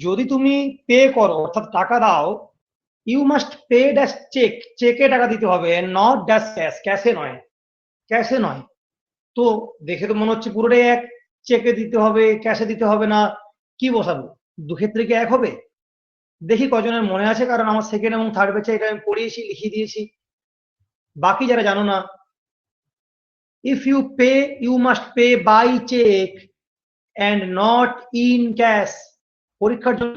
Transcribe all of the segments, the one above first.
যদি তুমি পে করো অর্থাৎ টাকা দাও, you must pay dash cheque, চেকে টাকা দিতে হবে, নট ড্যাশ ক্যাশ, ক্যাশে নয়, ক্যাশে নয়। তো দেখে তো মনে হচ্ছে পুরোটাই এক, চেকে দিতে হবে ক্যাশে দিতে হবে না, কি বসাবো? দু ক্ষেত্রে কি এক হবে? দেখি কজনের মনে আছে, কারণ আমার সেকেন্ড এবং থার্ড ব্যাচে এটা আমি পড়িয়েছি, লিখিয়ে দিয়েছি। বাকি যারা জানো না, if you pay you must pay by cheque and not in cash. পরীক্ষার জন্য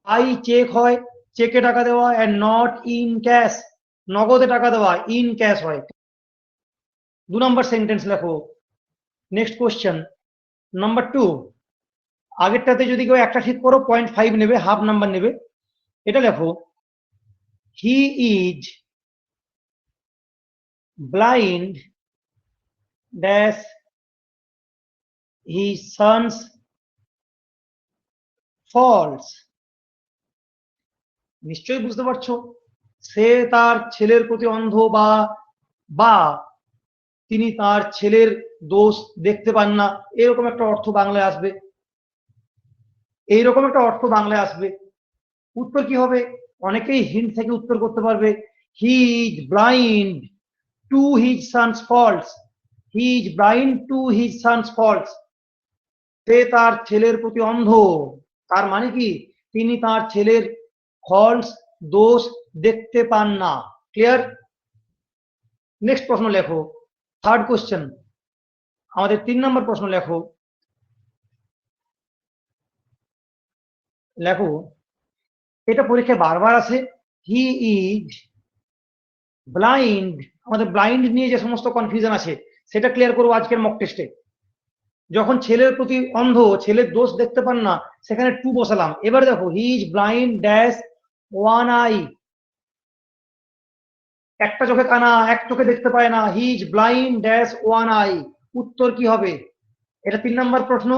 বাই চেক হয়, চেকে টাকা দেওয়া, অ্যান্ড নট ইন ক্যাশ, নগদে টাকা দেওয়া, ইন ক্যাশ হয়। 2 নম্বর সেন্টেন্স লেখো। Next question number 2। আগেরটাতে যদি কেউ একটা ঠিক করো 0.5 নেবে, হাফ নাম্বার নেবে। এটা লেখো, হি is blind dash his son's faults। নিশ্চয়ই বুঝতে পারছো, সে তার ছেলের প্রতি অন্ধ, বা তিনি তার ছেলের দোষ দেখতে পান না, এরকম একটা অর্থ বাংলায় আসবে, এইরকম একটা অর্থ বাংলায় আসবে। উত্তর কি হবে? অনেকেই হিন্ট থেকে উত্তর করতে পারবে। He is blind to his son's faults, he is blind to his son's faults. সে তার ছেলের প্রতি অন্ধ, তার মানে কি তিনি তার ছেলের ফল্টস, দোষ দেখতে পান না। ক্লিয়ার? নেক্সট প্রশ্ন লেখো, থার্ড কোশ্চেন, আমাদের 3 নম্বর প্রশ্ন লেখো। লেখো, এটা পরীক্ষায় বারবার আসে, হি ইজ ব্লাইন্ড। আমাদের ব্লাইন্ড নিয়ে যে সমস্ত কনফিউশন আছে সেটা ক্লিয়ার করবো আজকের মক টেস্টে। যখন ছেলের প্রতি অন্ধ, ছেলের দোষ দেখতে পান না, সেখানে টু বসালাম। এবার দেখো, হি is blind dash one I, একটা চোখে কানা, এক চোখে দেখতে পায় না, হি is blind dash one I. উত্তর কি হবে? এটা 3 নম্বর প্রশ্ন।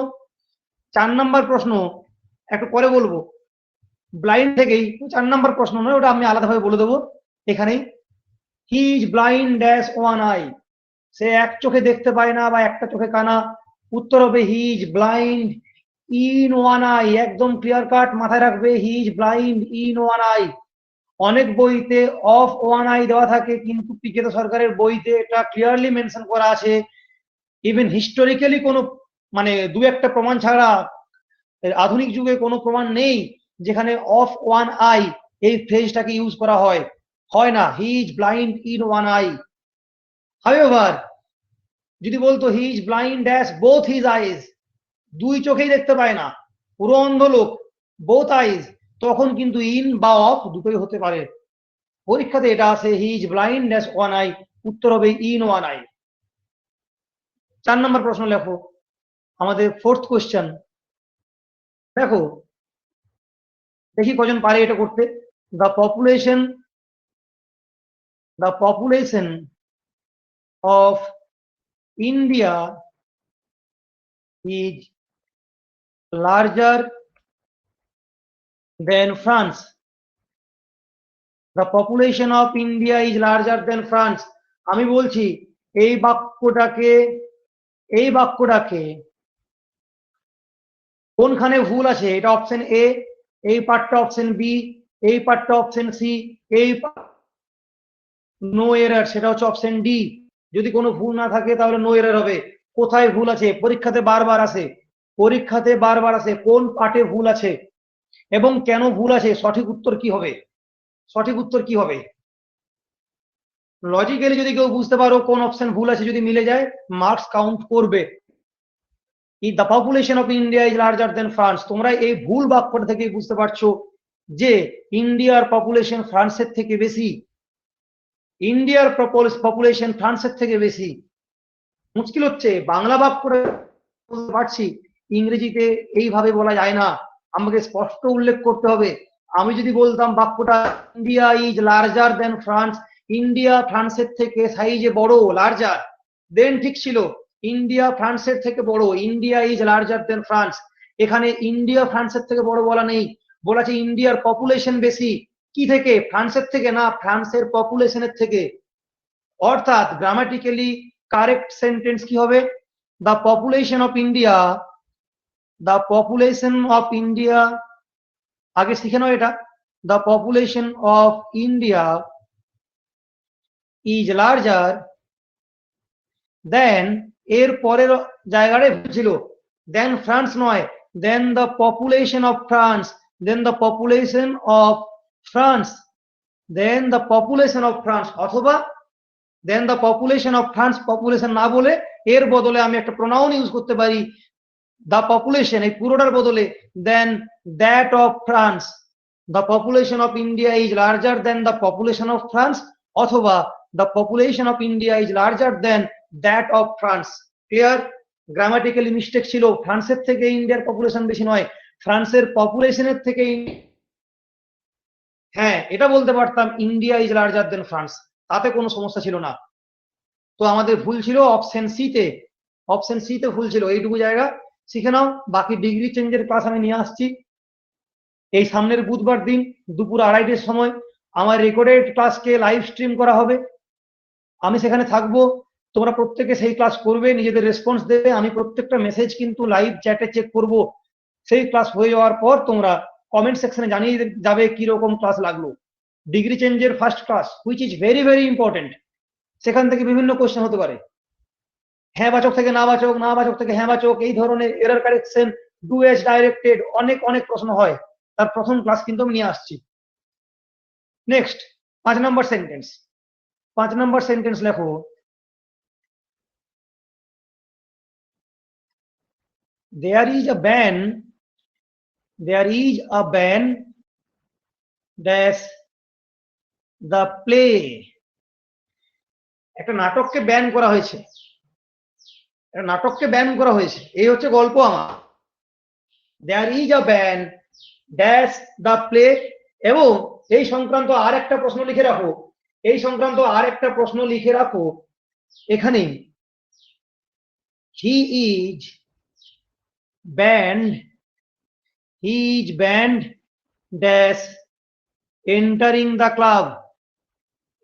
4 নম্বর প্রশ্ন একটু পরে বলবো, ব্লাইন্ড থেকেই 4 নম্বর প্রশ্ন নয়, ওটা আমি আলাদাভাবে বলে দেবো এখানেই। He is blind dash one eye, সে এক চোখে দেখতে পায় না বা একটা চোখে কানা। উত্তর হবে হি is blind in one I. একদম ক্লিয়ার কাট মাথায় রাখবে, হি is blind in one I. অনেক বইতে অফ ওয়ান আই দেওয়া থাকে, কিন্তু পিকেতে সরকারের বইতে এটা ক্লিয়ারলি মেনশন করা আছে। ইভেন হিস্টোরিক্যালি কোনো মানে দু একটা প্রমাণ ছাড়া আধুনিক যুগে কোনো প্রমাণ নেই যেখানে অফ ওয়ান আই এই ফ্রেজটাকে ইউজ করা হয়, হয় না। হি is blind in one I. However যদি বলতো হি is blind dash both his eyes, দুই চোখেই দেখতে পায় না, পুরো অন্ধ লোক, বোথ আইজ, তখন কিন্তু ইন বা অফ দুটোই হতে পারে। পরীক্ষাতে এটা আছে, হি is blind dash one I, উত্তর হবে ইন ওয়ান আই। 4 নম্বর প্রশ্ন লেখো, আমাদের ফোর্থ কোশ্চেন। দেখো, দেখি কজন পারে এটা করতে। The population of India is larger than France. The population of India is larger than France. আমি বলছি এই বাক্যটাকে কোনখানে ভুল আছে? এটা অপশন এ, এই পার্টটা অপশন বি, এই পার্টটা অপশন সি, এই নো এরর, সেটা হচ্ছে অপশন ডি। যদি কোনো ভুল না থাকে তাহলে নো এরর হবে। কোথায় ভুল আছে? পরীক্ষাতে বারবার আসে, পরীক্ষাতে বারবার আসে, কোন পার্টে ভুল আছে এবং কেন ভুল আছে, সঠিক উত্তর কি হবে? সঠিক উত্তর কি হবে? লজিক্যালি যদি কেউ বুঝতে পারো কোন অপশন ভুল আছে, যদি মিলে যায় মার্কস কাউন্ট করবে। The population of India is larger then France, তোমরা এই ভুল বাক্যটা থেকে বুঝতে পারছো যে ইন্ডিয়ার পপুলেশন ফ্রান্সের থেকে বেশি, ইন্ডিয়ার পপুলেশন ফ্রান্সের থেকে বেশি। মুশকিল হচ্ছে বাংলা বাক্যটা বলতে পারছি, ইংরেজিতে এইভাবে বলা যায় না, আমাকে স্পষ্ট উল্লেখ করতে হবে। আমি যদি বলতাম বাক্যটা India is larger then France, India ফ্রান্সের থেকে সাইজে বড়, লার্জার, দেন ঠিক ছিল। ইন্ডিয়া ফ্রান্সের থেকে বড়, India is larger then France. এখানে ইন্ডিয়া ফ্রান্সের থেকে বড় বলা নেই, বলা আছে ইন্ডিয়ার পপুলেশন বেশি। কি থেকে? ফ্রান্সের থেকে না, ফ্রান্সের পপুলেশনের থেকে। অর্থাৎ গ্রামাটিক্যালি কারেক্ট সেন্টেন্স কি হবে? The population of India the population of India, আগে শিখে নাও এটা, the population of India is larger than, এর পরের জায়গাটায় ছিল দেন ফ্রান্স নয়, than the population of France, than the population of France, than the population of France, অথবা than the population of France, population না বলে এর বদলে আমি একটা প্রোনাউন ইউজ করতে পারি দ্য পপুলেশন, এই পুরোটার বদলে than that of France, the population of India is larger than the population of France, অথবা the population of India is larger than that of France. Clear? Grammatically mistake ছিল, ফ্রান্সের থেকে ইন্ডিয়ার পপুলেশন বেশি নয়, ফ্রান্সের পপুলেশনের থেকে, হ্যাঁ এটা বলতে পারতাম India is larger then France, তাতে কোনো সমস্যা ছিল না। তো আমাদের ভুল ছিল অপশন সি তে, অপশন সি তে ভুল ছিল, এইটুকু জায়গা শিখে নাও। বাকি ডিগ্রি চেঞ্জের ক্লাস আমি নিয়ে আসছি এই সামনের বুধবার দিন দুপুর 2:30টার সময়। আমার রেকর্ডেড ক্লাসকে লাইভ স্ট্রিম করা হবে, আমি সেখানে থাকবো, তোমরা প্রত্যেকে সেই ক্লাস করবে, নিজেদের রেসপন্স দেবে, আমি প্রত্যেকটা মেসেজ কিন্তু লাইভ চ্যাটে চেক করব। সেই ক্লাস হয়ে যাওয়ার পর তোমরা কমেন্ট সেকশনে জানিয়ে যাবে কি রকম ক্লাস লাগলো। ডিগ্রি চেঞ্জের first class which is very very important, সেখান থেকে বিভিন্ন কোশ্চেন হতে পারে, হ্যাঁ বাচক থেকে না বাচক, না বাচক থেকে হ্যাঁ বাচক, এই ধরনের error correction, do as directed, অনেক অনেক প্রশ্ন হয়, তার প্রথম ক্লাস কিন্তু আমি নিয়ে আসছি। নেক্সট 5 নম্বর সেন্টেন্স, 5 নম্বর সেন্টেন্স লেখো, there is a ban, there is a ban dash the play, একটা নাটককে ব্যান করা হয়েছে, একটা নাটককে ব্যান করা হয়েছে, এই হচ্ছে গল্প আমার। there is a ban dash the play, এবং এই সংক্রান্ত আর একটা প্রশ্ন লিখে রাখো, এই সংক্রান্ত আর একটা প্রশ্ন লিখে রাখো এখানে, he is banned, he is banned dash entering the club,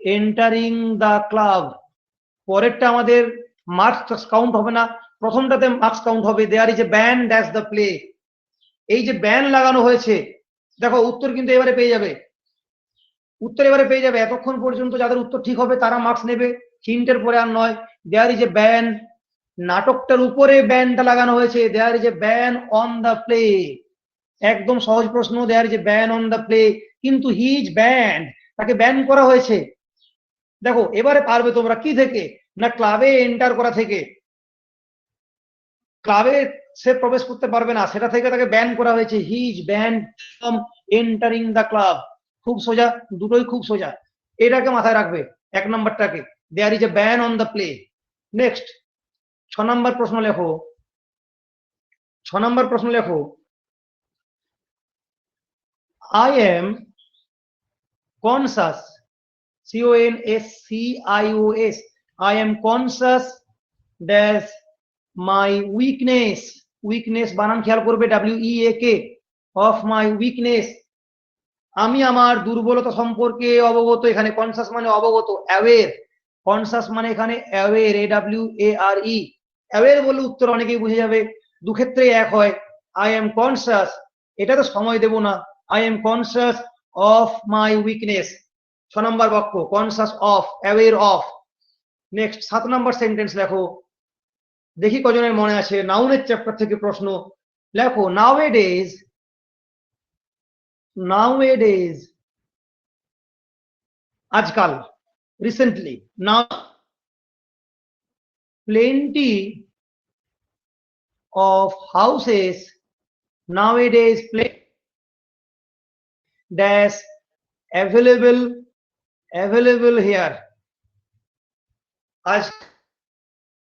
entering the club, পরেরটা আমাদের মার্কস কাউন্ট হবে না, প্রথমটাতে মার্কস কাউন্ট হবে, there is a ban dash the play, এই যে ব্যান লাগানো হয়েছে, দেখো উত্তর কিন্তু এবারে পেয়ে যাবে, উত্তর এবারে পেয়ে যাবে, এতক্ষণ পর্যন্ত যাদের উত্তর ঠিক হবে তারা মার্কস নেবে, হিন্টের পরে আর নয়। দেয়ার ইজ এ ব্যান, নাটকটার উপরে ব্যানটা লাগানো হয়েছে, there is a ban on the play, একদম সহজ প্রশ্ন, there is a ban on the play, কিন্তু হি ইজ ব্যান্ড, তাকে ব্যান করা হয়েছে। দেখো এবারে পারবে তোমরা কি থেকে, না ক্লাবে এন্টার করা থেকে, ক্লাবে সে প্রবেশ করতে পারবে না সেটা থেকে তাকে ব্যান করা হয়েছে, he is banned from entering the club. খুব সোজা, দুটোই খুব সোজা, এটাকে মাথায় রাখবে এক নম্বরটাকে, there is a ban on the play. Next 6 নম্বর প্রশ্ন লেখো, 6 নম্বর প্রশ্ন লেখো, I am conscious, CONSCIOS, I am conscious dash my weakness, weakness বানান খেয়াল করবে, WEAK, of my weakness, আমি আমার দুর্বলতা সম্পর্কে অবগত, এখানে কনসাস মানে অবগত, অ্যাওয়্যার, কনসাস মানে এখানে অ্যাওয়্যার, AWARE, অ্যাওয়্যার বলে উত্তর অনেকেই বুঝে যাবে, দুক্ষেত্রে এক হয়, I am conscious, এটা তো সময় দেব না, I am conscious of my weakness, 6 নম্বর বাক্য, conscious of, aware of। Next 7 number sentence লেখো, দেখি কজনের মনে আছে, নাউনের চ্যাপ্টার থেকে প্রশ্ন লেখো, nowadays, nowadays আজকাল, recently, now plenty of houses nowadays dash available here, আজ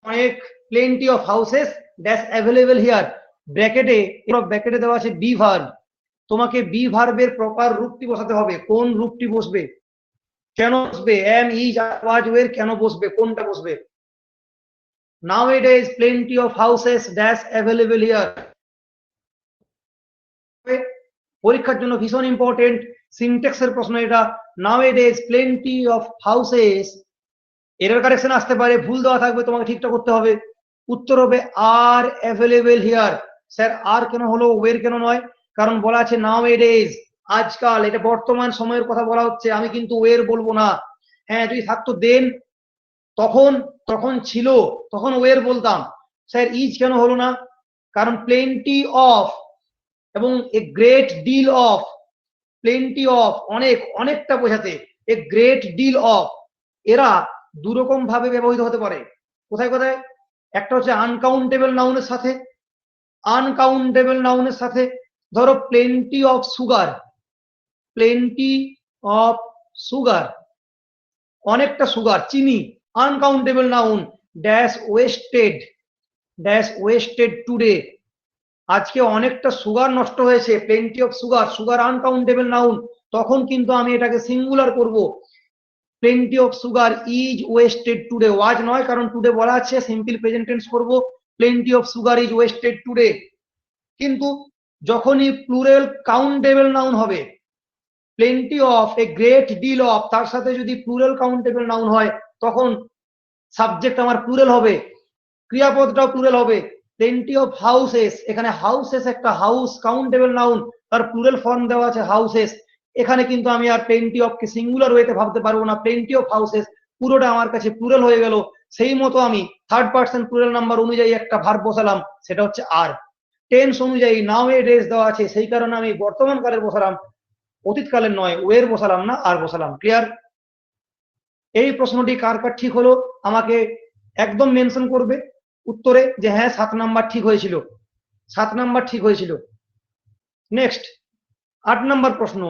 অনেক plenty of houses dash available here, ব্র্যাকেটে, ব্র্যাকেটে দেওয়া আছে বি ভার্ব, তোমাকে বি ভার্বের প্রপার রূপটি বসাতে হবে, কোন রূপটি বসবে, কেন বসবে, এম ইজ ওয়াজ ওয়ের কেন বসবে, কোনটা বসবে, nowadays plenty of houses dash available here, পরীক্ষার জন্য ভীষণ ইম্পর্টেন্ট সিনট্যাক্সের প্রশ্ন এটা, nowadays plenty of houses, error correction আসতে পারে, ভুল দেওয়া থাকবে, তোমাকে ঠিকঠাক করতে হবে, উত্তর হবে আর অ্যাভেলেবল হিয়ার, স্যার আর কেন হলো, ওয়ের কেন নয়? কারণ বলা আছে নাও এ ডেজ, আজকাল, এটা বর্তমান সময়ের কথা বলা হচ্ছে, আমি কিন্তু ওয়ের বলবো না। হ্যাঁ যদি থাকতো দেন, তখন, তখন ছিল, তখন ওয়ের বলতাম। স্যার ইজ কেন হলো না? কারণ প্লেন্টি অফ এবং a great deal of, plenty of অনেক, অনেকটা বোঝাতে, এ গ্রেট ডিল অফ, এরা দুরকম ভাবে ব্যবহৃত হতে পারে। কোথায় কোথায়? একটা হচ্ছে আনকাউন্টেবল নাউনের সাথে, আনকাউন্টেবল নাউনের সাথে, ধরো plenty of sugar, plenty of sugar, অনেকটা সুগার, চিনি, uncountable noun. Dash wasted, dash wasted today, আজকে অনেকটা সুগার নষ্ট হয়েছে, plenty of sugar, sugar uncountable noun, তখন কিন্তু আমি এটাকে সিঙ্গুলার করব, plenty of sugar is wasted today, was নয় কারণ টুডে বলা আছে, সিম্পল প্রেজেন্ট টেন্স করব, plenty of sugar is wasted today. কিন্তু যখনই প্লুরাল কাউন্টেবল নাউন হবে, plenty of, a great deal of, তার সাথে যদি প্লুরাল কাউন্টেবল নাউন হয়, তখন সাবজেক্ট আমার প্লুরাল হবে, ক্রিয়াপদটাও প্লুরাল হবে। প্লেন্টি অফ হাউসেস, এখানে হাউসেস একটা হাউস কাউন্টেবল নাউন, তার প্লুরাল ফর্ম দেওয়া আছে হাউসেস, এখানে কিন্তু আমি আর প্লেন্টি অফ কে সিঙ্গুলার ওয়েতে ভাবতে পারবো না, প্লেন্টি অফ হাউসেস পুরোটা আমার কাছে প্লুরাল হয়ে গেল। সেই মতো আমি থার্ড পার্সন প্লুরাল নাম্বার অনুযায়ী একটা ভার্ব বসালাম, সেটা হচ্ছে আর। টেন্স অনুযায়ী নাও এ ডেজ দেওয়া আছে, সেই কারণে আমি বর্তমান কালের বসালাম, অতীতকালের নয়, ওয়ের বসালাম না, আর বসালাম। ক্লিয়ার? এই প্রশ্নটি কার কার ঠিক হলো আমাকে একদম মেনশন করবে উত্তরে যে হ্যাঁ 7 নাম্বার ঠিক হয়েছিল, 7 নাম্বার ঠিক হয়েছিল। নেক্সট 8 নাম্বার প্রশ্ন,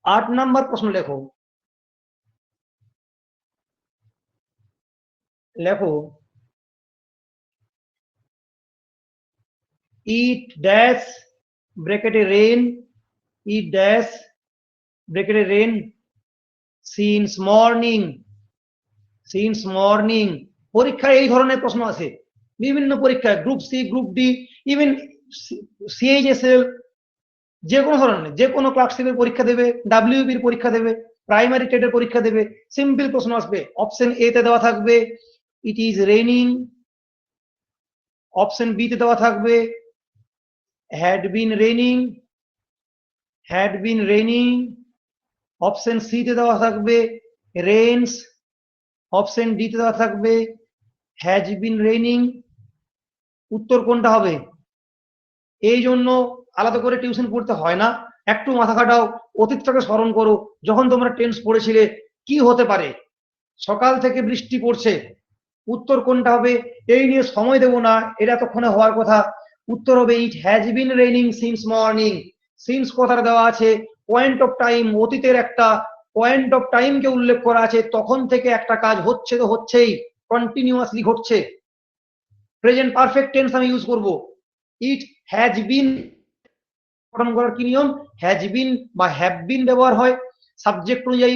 8 নাম্বার প্রশ্ন লেখো, লেখো ইট ড্যাশ ব্রেকেটে রেন, ইট ড্যাশ ব্রেকেটে rain since morning, since morning. পরীক্ষায় এই ধরনের প্রশ্ন আছে বিভিন্ন পরীক্ষায়, group C, group D, even CHSL, যে কোনো ধরনের, যে কোনো ক্লার্কশিপের পরীক্ষা দেবে, ডাব্লিউবির পরীক্ষা দেবে, প্রাইমারি টেটের পরীক্ষা দেবে, সিম্পল প্রশ্ন আসবে। অপশন এ তে দেওয়া থাকবে it is raining, option B তে দেওয়া থাকবে had been raining, had been raining, option C তে দেওয়া থাকবে রেইনস, অপশন ডি তে দেওয়া থাকবে হ্যাজ বিন রেইনিং। উত্তর কোনটা হবে? এই জন্য আলাদা করে টিউশন পড়তে হয় না, একটু মাথা খাটাও, অতীতটাকে স্মরণ করো, যখন তোমরা টেন্স পড়েছিলে কি হতে পারে, সকাল থেকে বৃষ্টি পড়ছে, উত্তর কোনটা হবে? এই নিয়ে সময় দেব না, এটা তখনই হওয়ার কথা। উত্তর হবে it has been raining since morning. Since কথাটা দেওয়া আছে, পয়েন্ট অফ টাইম, অতীতের একটা পয়েন্ট অফ টাইমকে উল্লেখ করা আছে, তখন থেকে একটা কাজ হচ্ছে তো হচ্ছেই, কন্টিনিউয়াসলি ঘটছে। প্রেজেন্ট পারফেক্ট টেন্স আমি ইউজ করব। ইট হ্যাজ বিন গঠন করার কি নিয়ম? হ্যাজ বিন বা হ্যাভ বিন ব্যবহার হয় সাবজেক্ট অনুযায়ী।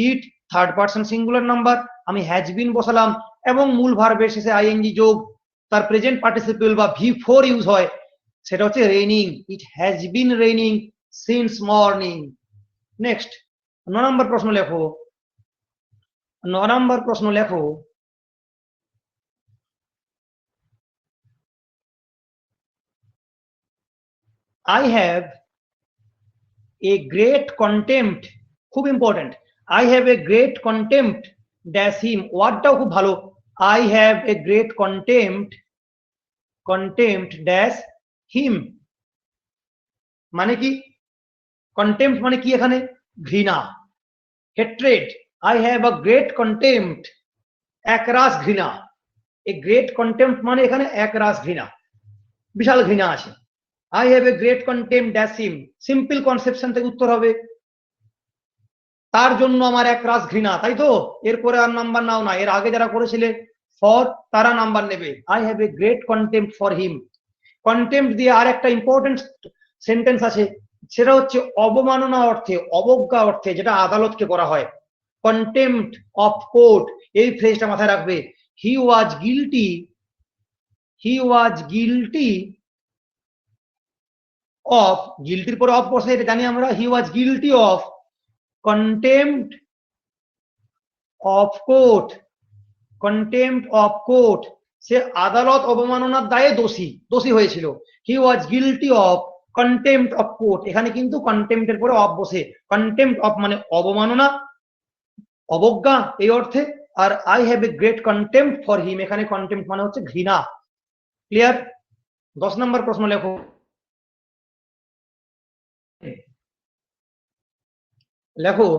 It third person singular number, আমি হ্যাজ বিন বসালাম, এবং মূল ভার্বের শেষে আইএনজি যোগ, তার প্রেজেন্ট পার্টিসিপল বা V4 ইউজ হয়, সেটা হচ্ছে raining. It has been raining since morning. Next 9 নম্বর প্রশ্ন লেখো, 9 নম্বর প্রশ্ন লেখো I have a great contempt, খুব important, I have a great contempt dash him, ওয়ার্ডটাও খুব ভালো, I have a great contempt, contempt dash him, মানে কি? contempt মানে কি? এখানে ঘৃণা, hatred, I have a great contempt, একরাশ ঘৃণা, a great contempt মানে এখানে একরাশ ঘৃণা, বিশাল ঘৃণা আছে। I have a great contempt dash him, simple conception থেকে উত্তর হবে তার জন্য আমার একরাশ ঘৃণা, তাই তো? এরপরে আর নাম্বার নাও না, এর আগে যারা করেছিলে ফর, তারা নাম্বার নেবে। I have a great contempt for him, contempt দিয়ে আর একটা ইম্পর্টেন্ট সেন্টেন্স আছে, সেটা হচ্ছে অবমাননা অর্থে, অবজ্ঞা অর্থে, যেটা আদালতকে করা হয়, কন্টেম্প্ট অফ কোর্ট, এই ফ্রেজটা মাথায় রাখবে। He was guilty, he was guilty of, গিলটির পরে অফ বসে, এটা জানি আমরা, he was guilty of contempt of court, contempt of court, সে আদালত অবমাননার দায়ে দোষী হয়েছিল। He was guilty of contempt of court, এখানে কিন্তু কন্টেম্পটের পরে অফ বসে, কন্টেম্পট অফ মানে অবমাননা, অবজ্ঞা এই অর্থে। আর I have a great contempt for him, এখানে কন্টেম্পট মানে হচ্ছে ঘৃণা। ক্লিয়ার? 10 নম্বর প্রশ্ন লেখো। লেখো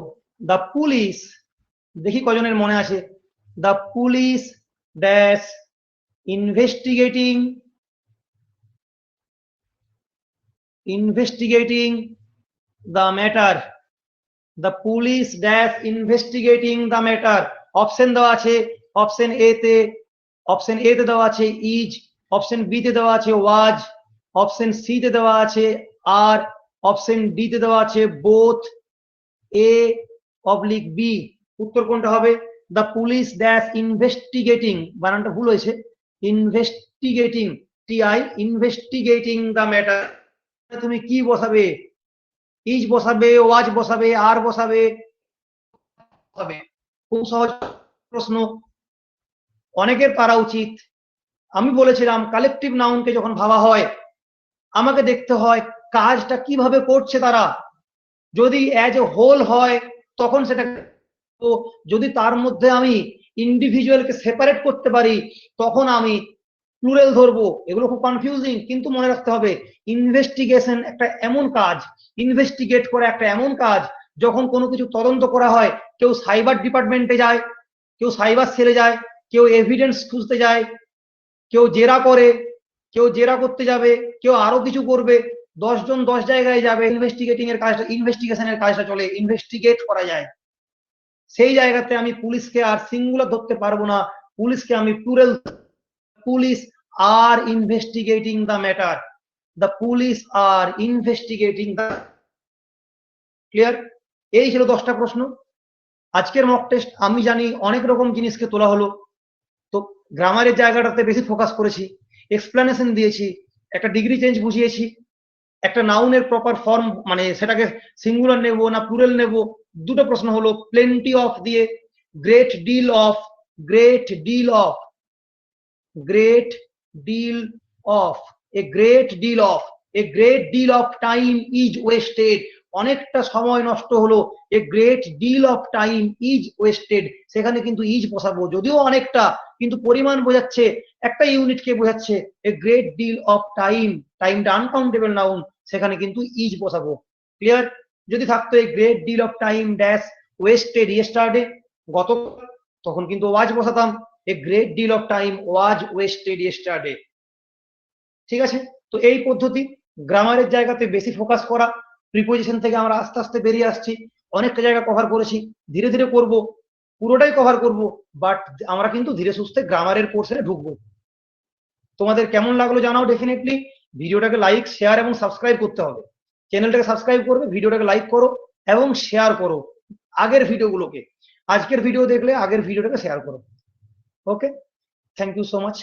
দ্য পুলিশ, দেখি কজনের মনে আছে, the police dash investigating the matter, the police dash investigating the matter। Option দেওয়া আছে, অপশন এ তে দেওয়া আছে ইজ, অপশন বি তে দেওয়া আছে ওয়াজ, অপশন সি তে দেওয়া আছে আর, অপশন ডি তে দেওয়া আছে বোথ, এ অবলিক বি। উত্তর কোনটা হবে? দ্য পুলিশ ড্যাশ ইনভেস্টিগেটিং, বানানটা ভুল হয়েছে, investigating, TI, investigating the matter. তুমি কি বসাবে? ইজ বসাবে, ওয়াজ বসাবে, আর বসাবে, খুব সহজ প্রশ্ন, অনেকের পারা উচিত। আমি বলেছিলাম কালেকটিভ নাউনকে যখন ভাবা হয় আমাকে দেখতে হয় কাজটা কিভাবে করছে তারা। যদি অ্যাজ এ হোল হয় তখন সেটা, তো যদি তার মধ্যে আমি ইন্ডিভিজুয়ালকে সেপারেট করতে পারি তখন আমি প্লুরাল ধরবো। এগুলো খুব কনফিউজিং, কিন্তু মনে রাখতে হবে ইনভেস্টিগেশন একটা এমন কাজ, ইনভেস্টিগেট করা একটা এমন কাজ, যখন কোনো কিছু তদন্ত করা হয়, কেউ সাইবার ডিপার্টমেন্টে যায়, কেউ সাইবার সেলে যায়, কেউ এভিডেন্স খুঁজতে যায়, কেউ জেরা করে, কেউ জেরা করতে যাবে, কেউ আরো কিছু করবে, 10 জন 10 জায়গায় যাবে, ইনভেস্টিগেটিং এর কাজটা, ইনভেস্টিগেশনের কাজটা চলে, ইনভেস্টিগেট করা যায়। সেই জায়গাতে আমি পুলিশকে আর সিঙ্গুলার ধরতে পারবো না, পুলিশকে আমি plural, police are investigating the matter, the police are investigating the. Clear? এই ছিল 10টা প্রশ্ন আজকের মক টেস্ট। আমি জানি অনেক রকম জিনিসকে তোলা হলো, তো গ্রামারের জায়গাটাতে বেশি ফোকাস করেছি, এক্সপ্লেনেশন দিয়েছি, একটা ডিগ্রি চেঞ্জ বুঝিয়েছি, একটা নাউনের প্রপার ফর্ম মানে সেটাকে সিঙ্গুলার নেব না প্লুরাল নেব, দুটো প্রশ্ন হলো। প্লেন্টি অফ দিয়ে great deal of, great deal of, great deal of, a great deal of, a great deal of time is wasted, অনেকটা সময় নষ্ট হলো, a great deal of time is wasted, সেখানে কিন্তু ইজ বসাবো, যদিও অনেকটা কিন্তু পরিমাণ বোঝাচ্ছে, একটা ইউনিটকে বোঝাচ্ছে। A great deal of time, টাইমটা আনকাউন্টেবল নাউন, সেখানে কিন্তু ইজ বসাবো। ক্লিয়ার? যদি থাকতো a great deal of time dash wasted yesterday, গত, তখন কিন্তু ওয়াজ বসাতাম, a great deal of time was wasted yesterday. ঠিক আছে? তো এই পদ্ধতি গ্রামারের জায়গাতে বেশি ফোকাস করা, প্রিপোজিশন থেকে আমরা আস্তে আস্তে বেরিয়ে আসছি, অনেকটা জায়গা কভার করেছি, ধীরে ধীরে করব, পুরোটাই কভার করব, বাট আমরা কিন্তু ধীরে সুস্থে গ্রামারের পোর্শনে ঢুকবো। তোমাদের কেমন লাগলো জানাও ডেফিনেটলি। ভিডিওটাকে লাইক, শেয়ার এবং সাবস্ক্রাইব করতে হবে, চ্যানেলটাকে সাবস্ক্রাইব করবে, ভিডিওটাকে লাইক করো এবং শেয়ার করো আগের ভিডিওগুলোকে, আজকের ভিডিও দেখলে আগের ভিডিওটাকে শেয়ার করো। ওকে, থ্যাংক ইউ সো মাচ।